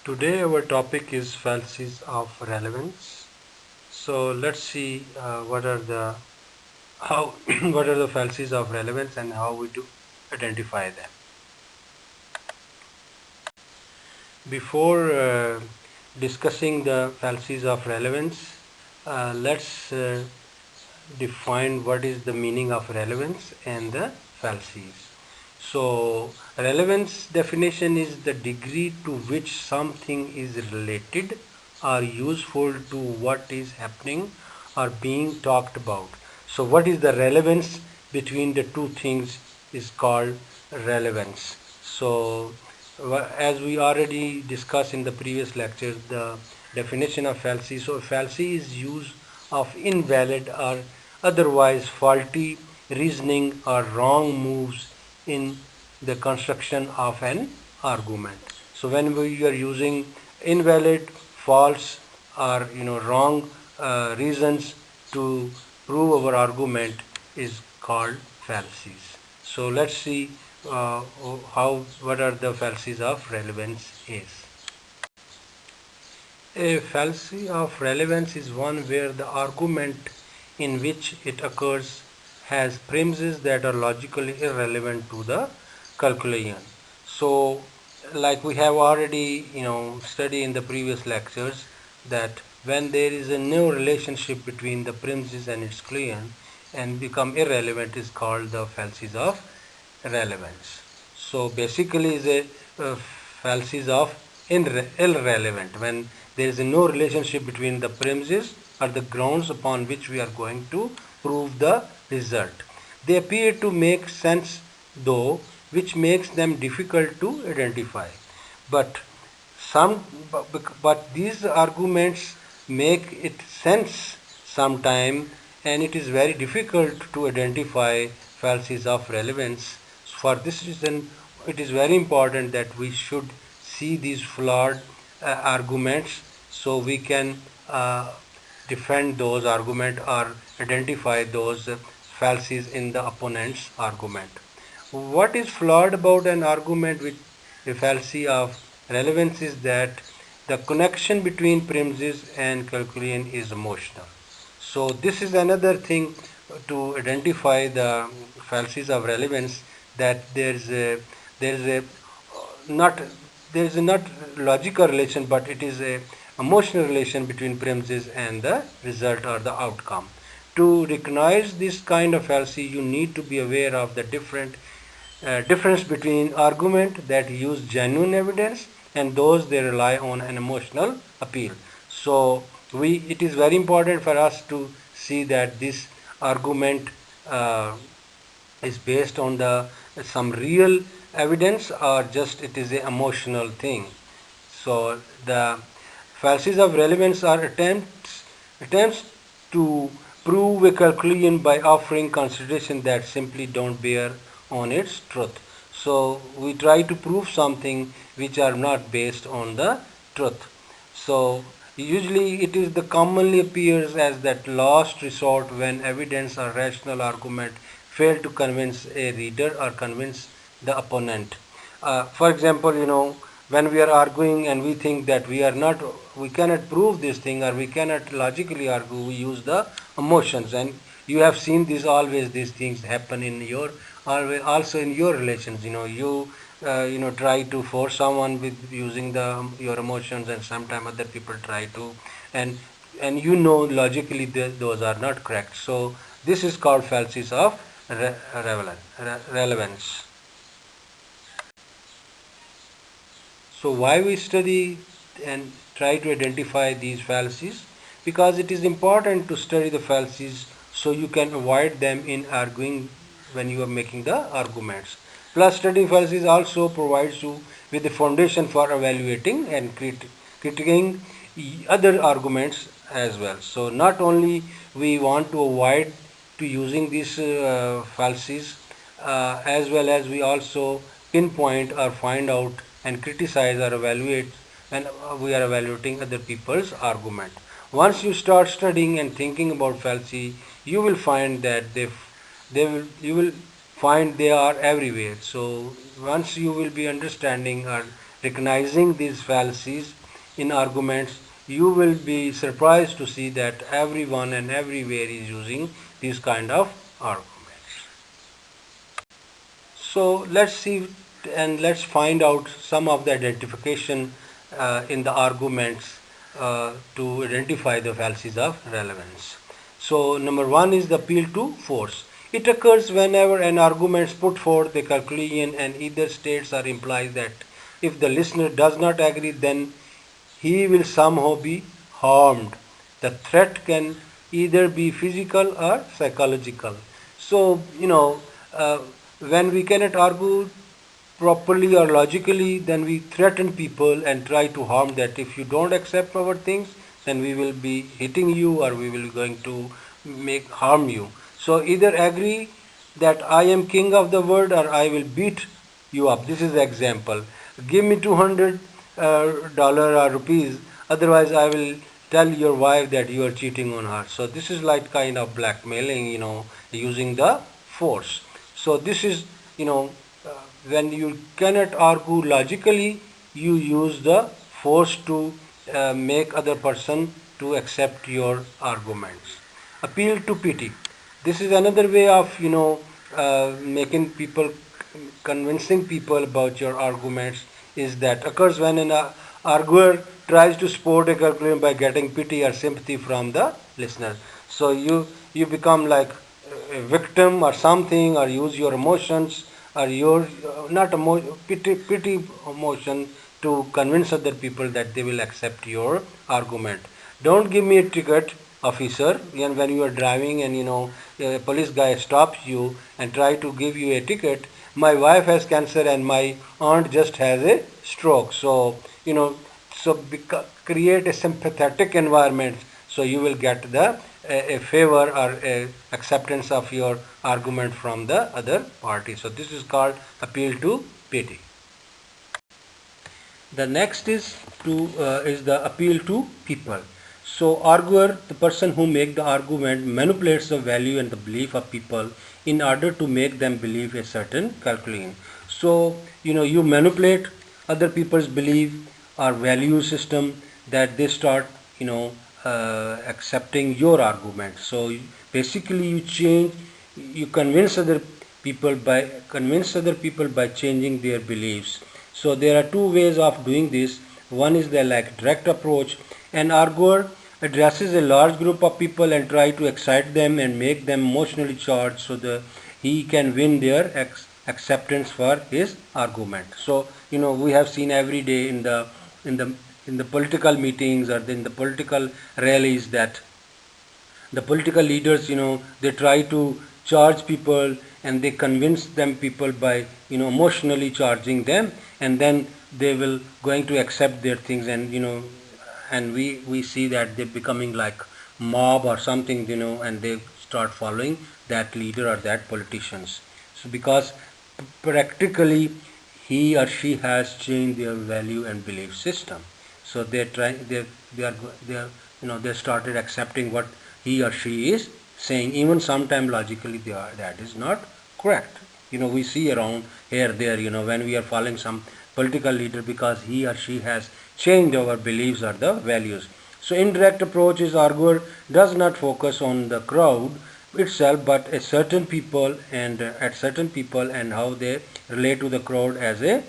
Today our topic is fallacies of relevance. So let's see what are the how what are the fallacies of relevance and how we do identify them. Before discussing the fallacies of relevance, let's define what is the meaning of relevance and the fallacies. So, relevance definition is the degree to which something is related or useful to what is happening or being talked about. So, what is the relevance between the two things is called relevance. So, as we already discussed in the previous lectures, the definition of fallacy. So, fallacy is use of invalid or otherwise faulty reasoning or wrong moves in the construction of an argument. So when we are using invalid, false, or wrong reasons to prove our argument is called fallacies. So let's see how what are the fallacies of relevance is. A fallacy of relevance is one where the argument in which it occurs has premises that are logically irrelevant to the calculation. So, like we have already studied in the previous lectures, that when there is a new relationship between the premises and its conclusion and become irrelevant is called the fallacies of relevance. So basically is a fallacies of irrelevant when there is no relationship between the premises or the grounds upon which we are going to prove the result. They appear to make sense though, which makes them difficult to identify. But some but these arguments make it sense sometime, and it is very difficult to identify fallacies of relevance. For this reason, it is very important that we should see these flawed arguments so we can defend those arguments or identify those fallacies in the opponent's argument. What is flawed about an argument with a fallacy of relevance is that the connection between premises and conclusion is emotional. So this is another thing to identify the fallacies of relevance, that there is a not there is a not logical relation, but it is a emotional relation between premises and the result or the outcome. To recognize this kind of fallacy, you need to be aware of the difference between argument that use genuine evidence and those that rely on an emotional appeal. So it is very important for us to see that this argument is based on the some real evidence or just it is an emotional thing. So the fallacies of relevance are attempts to prove a conclusion by offering consideration that simply don't bear on its truth. So we try to prove something which are not based on the truth. So usually it is the commonly appears as that last resort when evidence or rational argument fail to convince a reader or convince the opponent. For example, when we are arguing and we think that we cannot prove this thing or we cannot logically argue, we use the emotions, and you have seen this always. These things happen in your always also in your relations. Try to force someone with using the your emotions, and sometimes other people try to, and logically those are not correct. So this is called fallacies of relevance. So why we study and try to identify these fallacies? Because it is important to study the fallacies so you can avoid them in arguing when you are making the arguments. Plus, studying fallacies also provides you with the foundation for evaluating and critiquing other arguments as well. So not only we want to avoid to using these fallacies, as well as we also pinpoint or find out and criticize or evaluate when we are evaluating other people's argument. Once you start studying and thinking about fallacy, you will find that you will find they are everywhere. So once you will be understanding or recognizing these fallacies in arguments, you will be surprised to see that everyone and everywhere is using these kind of arguments. So let's see and let's find out some of the identification in the arguments to identify the fallacies of relevance. So number one is the appeal to force. It occurs whenever an argument is put forth a conclusion and either states or implies that if the listener does not agree, then he will somehow be harmed. The threat can either be physical or psychological. So, when we cannot argue properly or logically, then we threaten people and try to harm that if you don't accept our things, then we will be hitting you or we will going to make harm you. So either agree that I am king of the world or I will beat you up. This is the example. Give me 200 dollar or rupees, otherwise I will tell your wife that you are cheating on her. So this is like kind of blackmailing, using the force. So this is, uh, when you cannot argue logically, you use the force to make other person to accept your arguments. Appeal to pity. This is another way of, making people, convincing people about your arguments, is that occurs when an arguer tries to support a conclusion by getting pity or sympathy from the listener. So you become like a victim or something, or use your emotions or your not pity emotion to convince other people that they will accept your argument. Don't give me a ticket, officer. And when you are driving and a police guy stops you and try to give you a ticket, my wife has cancer and my aunt just has a stroke. So create a sympathetic environment, so you will get the a favor or a acceptance of your argument from the other party. So this is called appeal to pity. The next is the appeal to people. So arguer, the person who make the argument, manipulates the value and the belief of people in order to make them believe a certain conclusion. So you manipulate other people's belief or value system, that they start accepting your argument. So basically you convince other people by changing their beliefs. So there are two ways of doing this. One is the like direct approach. An arguer addresses a large group of people and try to excite them and make them emotionally charged, so that he can win their acceptance for his argument. So we have seen every day in the political meetings or in the political rallies that the political leaders, they try to charge people and they convince them people by emotionally charging them, and then they will going to accept their things, and we see that they're becoming like mob or something, and they start following that leader or that politicians. So because practically he or she has changed their value and belief system, so they started accepting what he or she is saying, even sometime logically that is not correct. We see around here there, when we are following some political leader, because he or she has changed our beliefs or the values. So indirect approach is arguer does not focus on the crowd itself, but a certain people and at certain people and how they relate to the crowd as a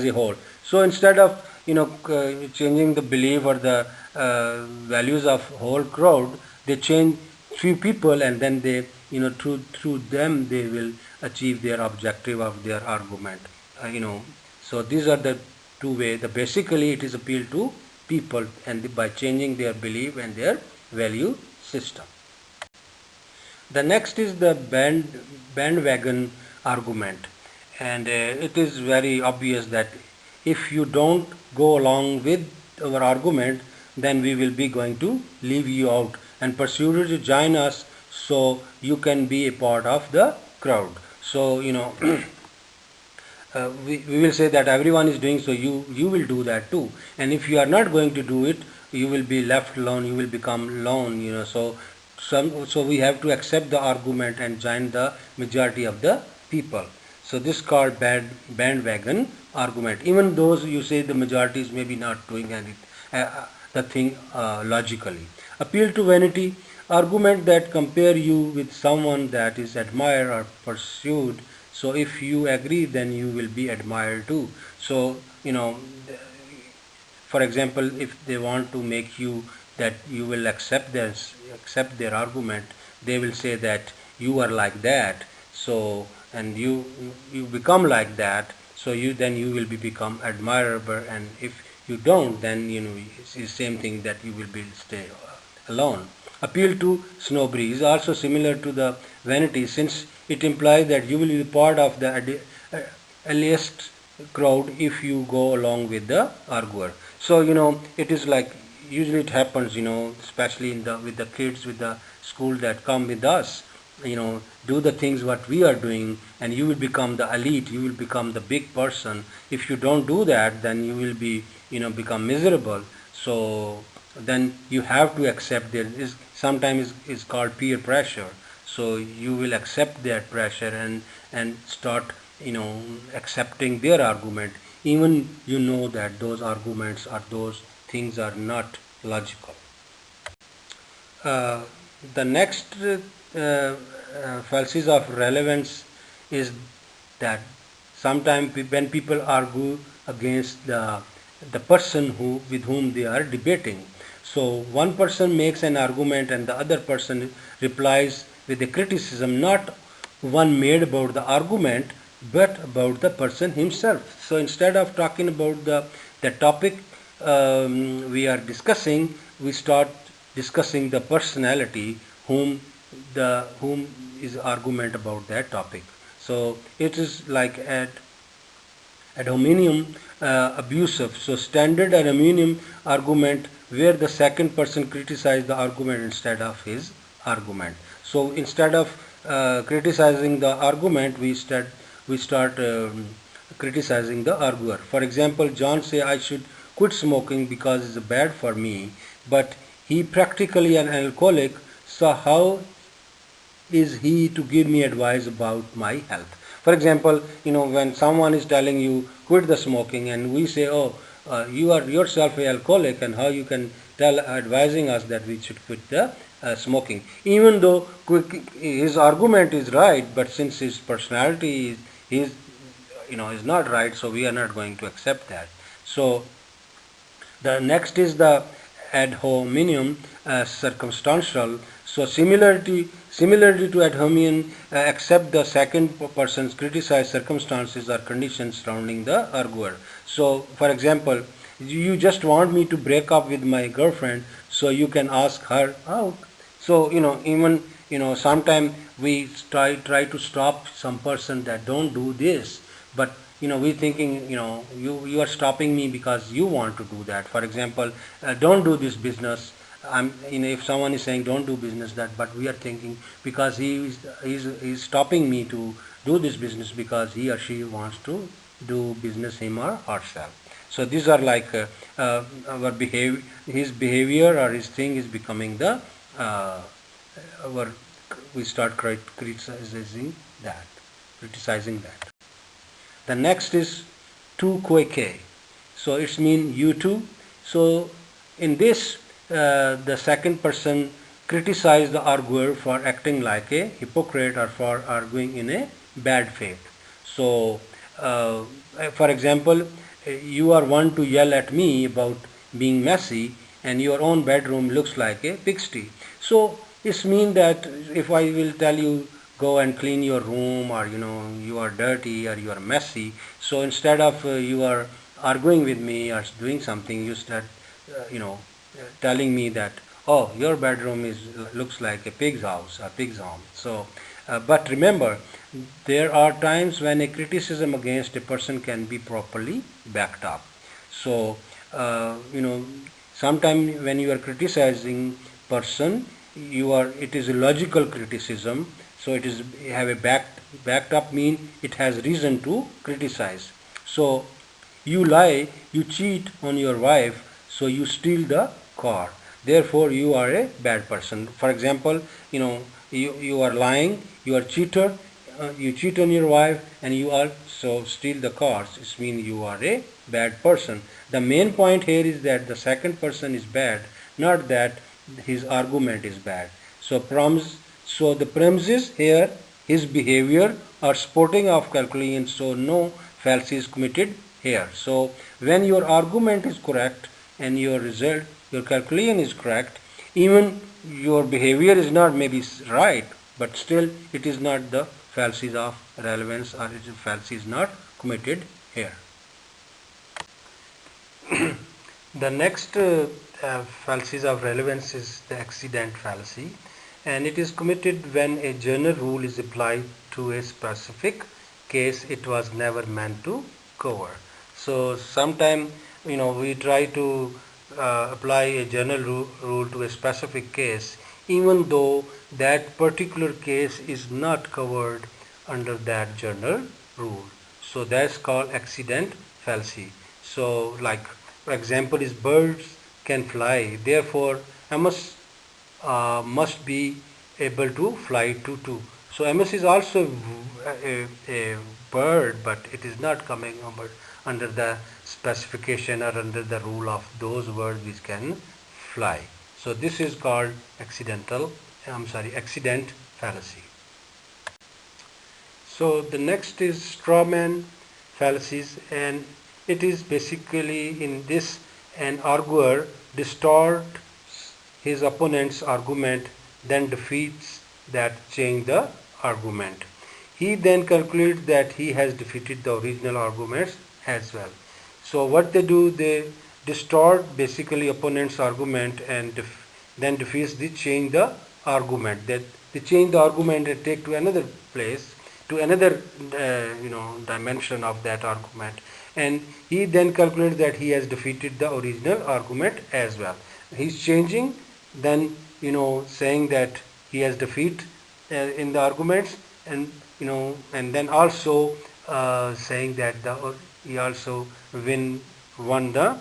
whole. So instead of changing the belief or the values of whole crowd, they change few people, and then they through them they will achieve their objective of their argument. So these are the two ways. Basically it is appeal to people, and by changing their belief and their value system. The next is the bandwagon argument, and it is very obvious that if you don't go along with our argument, then we will be going to leave you out and pursue you to join us, so you can be a part of the crowd. So we will say that everyone is doing, so you will do that too, and if you are not going to do it, you will be left alone, you will become lone. So we have to accept the argument and join the majority of the people. So this is called bandwagon argument. Even those you say the majorities may be not doing the thing logically. Appeal to vanity, argument that compare you with someone that is admired or pursued. So if you agree, then you will be admired too. So for example, if they want to make you that you will accept their argument, they will say that you are like that, so and you become like that, so you will be become admirable, and if you don't, then it's the same thing that you will be stay alone. Appeal to snobbery is also similar to the vanity, since it implies that you will be part of the elitist crowd if you go along with the arguer. So it is like usually it happens, especially with the kids with the school that come with us, do the things what we are doing, and you will become the elite, you will become the big person. If you don't do that, then you will be become miserable. So then you have to accept there is sometimes is called peer pressure. So you will accept that pressure and start accepting their argument, even that those arguments or those things are not logical. uh, the next fallacies of relevance is that sometimes when people argue against the person with whom they are debating, so one person makes an argument and the other person replies with a criticism, not one made about the argument but about the person himself. So instead of talking about the topic we are discussing, we start discussing the personality whom is argument about that topic. So it is like ad hominem abusive. So standard ad hominem argument where the second person criticizes the argument instead of his argument. So instead of criticizing the argument, we start criticizing the arguer. For example, John say I should quit smoking because it's bad for me, but he practically an alcoholic. So how is he to give me advice about my health? For example, when someone is telling you quit the smoking, and we say, oh, you are yourself an alcoholic, and how you can tell advising us that we should quit the smoking, even though his argument is right, but since his personality is not right, so we are not going to accept that. So the next is the ad hominem circumstantial. So similarly to ad hominem, except the second person's criticized circumstances or conditions surrounding the arguer. So for example, you just want me to break up with my girlfriend, so you can ask her out. So even sometimes we try to stop some person that don't do this, but we thinking you are stopping me because you want to do that. For example, don't do this business. If someone is saying don't do business, that, but we are thinking because he's stopping me to do this business because he or she wants to do business him or herself. So these are like our behavior, his behavior or his thing is becoming the our we start criticizing that. The next is tu quoque. So it's mean you too. So in this, the second person criticized the arguer for acting like a hypocrite or for arguing in a bad faith. So, for example, you are one to yell at me about being messy, and your own bedroom looks like a pigsty. So it's mean that if I will tell you go and clean your room, or you are dirty or you are messy, so instead of you are arguing with me or doing something, you start telling me that, oh, your bedroom looks like a pig's house, a pig's home. So but remember, there are times when a criticism against a person can be properly backed up. So sometimes when you are criticizing person, it is a logical criticism, so it is have a backed up mean it has reason to criticize. So you lie, you cheat on your wife, so you steal the car, therefore you are a bad person. For example, you are lying, you are cheater you cheat on your wife and you also steal the cars, it means you are a bad person. The main point here is that the second person is bad, not that his argument is bad. So the premises here, his behavior are supporting of calculation, so no fallacy is committed here. So when your argument is correct and your result, your calculation is correct, even your behavior is not maybe right, but still it is not the fallacies of relevance, or fallacy is not committed here. The next fallacies of relevance is the accident fallacy, and it is committed when a general rule is applied to a specific case it was never meant to cover. So sometime we try to apply a general rule to a specific case, even though that particular case is not covered under that general rule. So that's called accident fallacy. So like for example is birds can fly, therefore Amos must be able to fly too. So MS is also a bird, but it is not coming under the specification or under the rule of those birds which can fly. So this is called accident fallacy. So the next is straw man fallacies, and it is basically in this an arguer distorts his opponent's argument, then defeats that change the argument. He then calculates that he has defeated the original arguments as well. So what they do, they distort basically opponent's argument and then defeats the change the argument. That they change the argument and take to another place, to another dimension of that argument, and he then calculates that he has defeated the original argument as well. He's changing, then saying that he has defeat in the arguments, and and then also saying that he also won the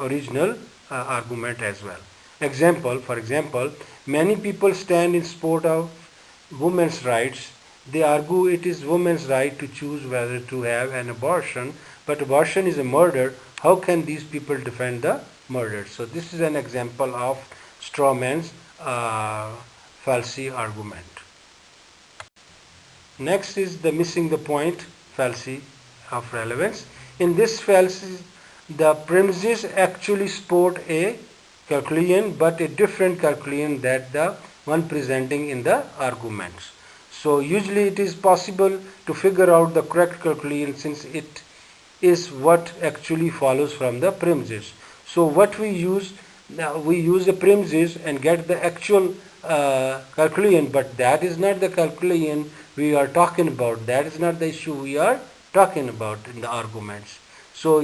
original argument as well. For example, many people stand in support of women's rights. They argue it is women's right to choose whether to have an abortion, but abortion is a murder. How can these people defend the murder? So this is an example of straw man's fallacy argument. Next is the missing the point fallacy of relevance. In this fallacy, the premises actually support a calculation, but a different calculation than the one presenting in the arguments. So usually it is possible to figure out the correct calculation since it is what actually follows from the premises. So what we use the premises and get the actual calculation, but that is not the calculation we are talking about. That is not the issue we are talking about in the arguments. So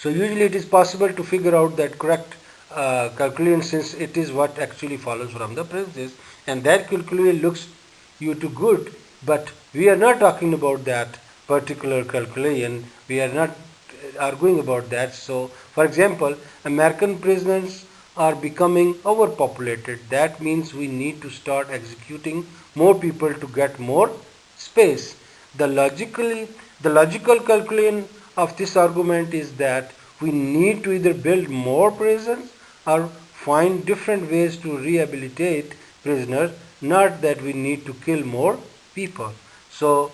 usually it is possible to figure out that correct calculation since it is what actually follows from the premises, and that calculation looks you to good, but we are not talking about that particular calculation. We are not arguing about that. So for example, American prisons are becoming overpopulated. That means we need to start executing more people to get more space. The logical calculation of this argument is that we need to either build more prisons or find different ways to rehabilitate prisoners, not that we need to kill more people. So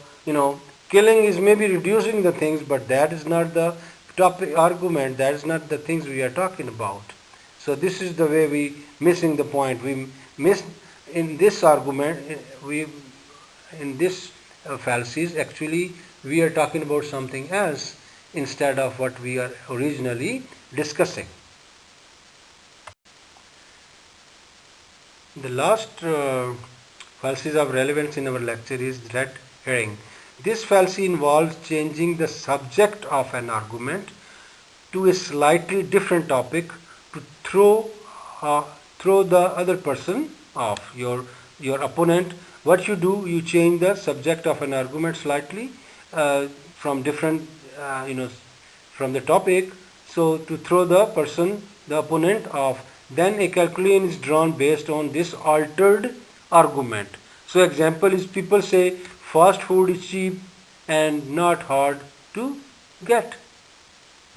killing is maybe reducing the things, but that is not the topic argument. That is not the things we are talking about. So this is the way we missing the point. We miss in this argument. In this fallacies actually we are talking about something else instead of what we are originally discussing. The last fallacies of relevance in our lecture is red herring. This fallacy involves changing the subject of an argument to a slightly different topic to throw the other person off, your opponent. What you do, you change the subject of an argument slightly from different from the topic, so to throw the opponent off. Then a calculation is drawn based on this altered argument. So example is people say fast food is cheap and not hard to get.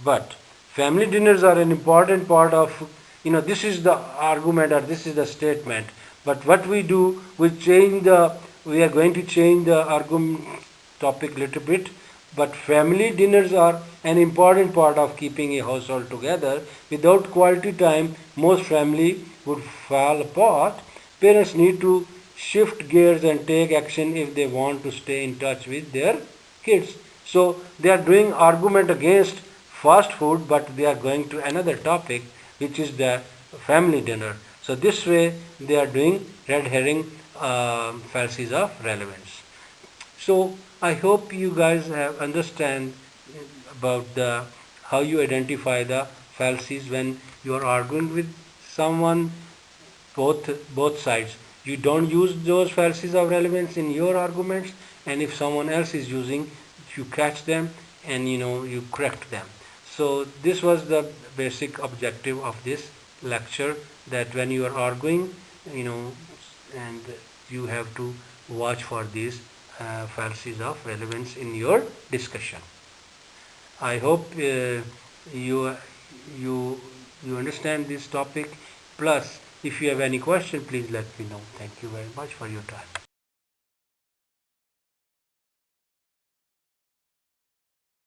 But family dinners are an important part of, this is the argument or this is the statement. But what we do, we are going to change the argument topic little bit. But family dinners are an important part of keeping a household together. Without quality time, most family would fall apart. Parents need to shift gears and take action if they want to stay in touch with their kids. So they are doing argument against fast food, but they are going to another topic, which is the family dinner. So this way they are doing red herring fallacies of relevance. So I hope you guys have understand about the how you identify the fallacies when you are arguing with someone, both sides. You don't use those fallacies of relevance in your arguments, and if someone else is using, you catch them and you correct them. So this was the basic objective of this lecture, that when you are arguing, you know and you have to watch for these fallacies of relevance in your discussion. I hope you you you understand this topic. Plus, if you have any question, please let me know. Thank you very much for your time.